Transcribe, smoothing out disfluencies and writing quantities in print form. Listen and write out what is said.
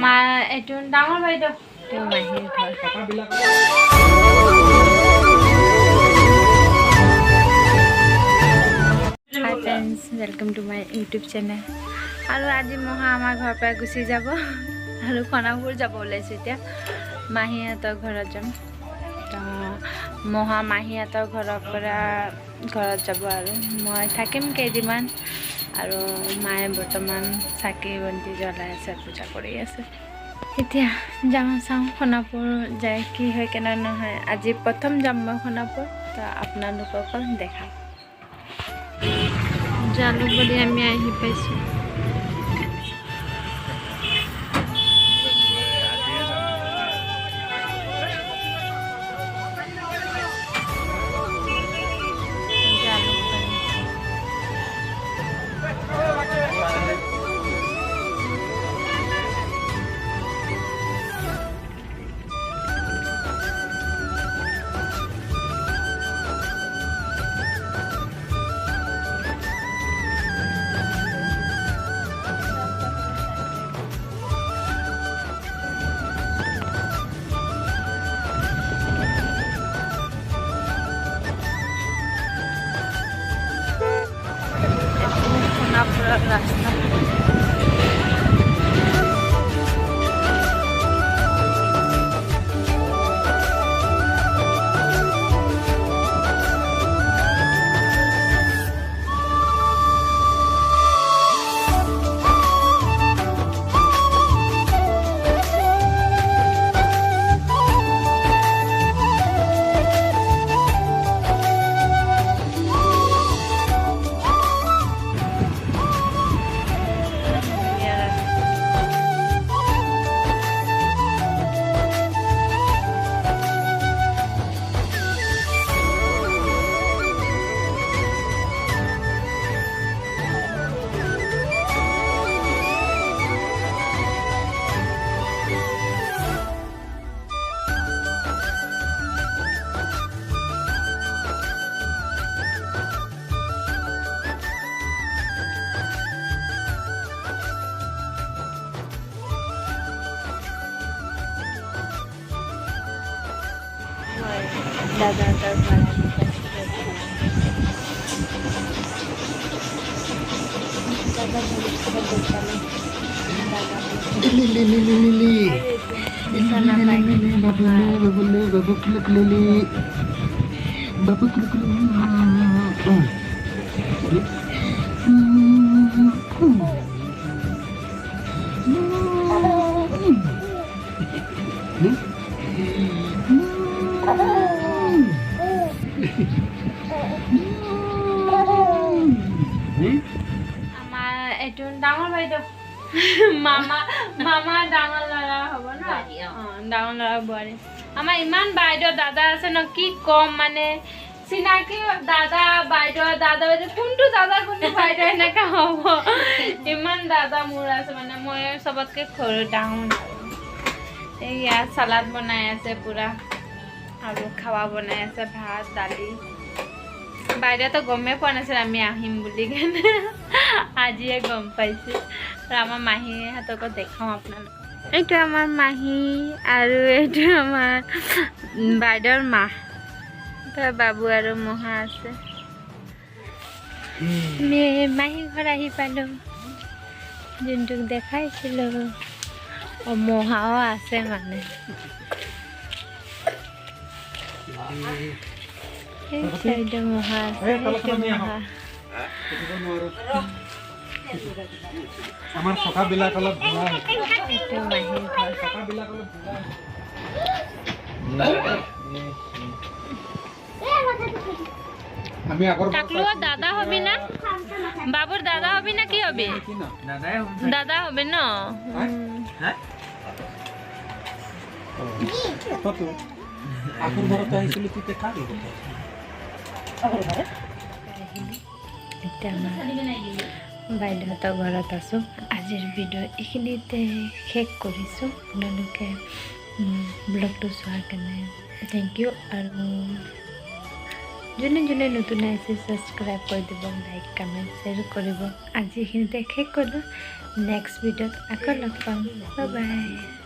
আমাৰ এইটো ডাঙৰ বাইদেউ মাহীৰ ঘৰ। হাই friends, welcome to my YouTube channel. আৰু আজি মহা আমাৰ ঘৰৰ পৰা গুচি যাব আৰু খনাপুৰ যাব ওলাইছোঁ। এতিয়া মাহীহঁতৰ ঘৰত যাম। তো মহা মাহীহঁতৰ ঘৰৰ পৰা ঘৰত যাব আৰু মই থাকিম কেইদিনমান। আৰু মায়ে বৰ্তমান চাকি বন্তি জ্বলাই আছে, পূজা কৰি আছে। এতিয়া যাওঁ, চাওঁ সোণাপুৰ যায় কি হয় কেনে নহয়। আজি প্ৰথম যাম মই সোণাপুৰ, তো আপোনালোককো দেখাম। জালুকবাৰী আমি আহি পাইছোঁ। Sonapur ৰাস্তা। दादा तर এইটো ডাঙৰ বাইদেউ মামা ডাঙৰ ল'ৰা হ'ব ন, ডাঙৰ ল'ৰা বোৱাৰী। আমাৰ ইমান বাইদেউ দাদা আছে ন, কি কম মানে চিনাকি দাদা বাইদেউ কোনটো দাদা কোনটো বাইদেউ এনেকা হ'ব। ইমান দাদা মোৰ আছে মানে, মই চবতকে সৰু ডাঙৰ। এই ইয়াত চালাড বনাই আছে পুৰা, আৰু খাৱা বনাই আছে, ভাত দালি। বাইদেউতো গমেই পোৱা নাছিল আমি আহিম বুলি কেনে, আজিয়ে গম পাইছোঁ। আৰু আমাৰ মাহীহঁতকো দেখাওঁ আপোনালোকক। এইটো আমাৰ মাহী আৰু এইটো আমাৰ বাইদেউৰ মা। বাবু আৰু মহা আছে। মাহী ঘৰ আহি পালোঁ, যোনটোক দেখাইছিলোঁ। মহাও আছে মানে। এইটো মহা আছে, এইটো মহা। আমাৰ চকাবিলাক অলপ ভুৱা হৈছে। এইটো মাহীৰ ঘৰ। চকাবিলাক অলপ ভুৱা আমি আগৰ টাকলুৱা দাদা হবি না? বাবুৰ দাদা হবি না কি হবি? দাদা হবে ন? আগৰ ঘৰত আহিছিলো তেতিয়া খা এতিয়া বাইদেউহঁতৰ ঘৰত আছোঁ। আজিৰ ভিডিঅ' এইখিনিতে শেষ কৰিছোঁ। আপোনালোকে ব্লগটো চোৱাৰ কাৰণে থেংক ইউ। আৰু যোনে যোনে নতুন আহিছে ছাবস্ক্ৰাইব কৰি দিব, লাইক কমেণ্ট শ্বেয়াৰ কৰিব। আজি এইখিনিতে শেষ কৰিলোঁ। নেক্সট ভিডিঅ'ত আকৌ লগ পাম। Bye bye.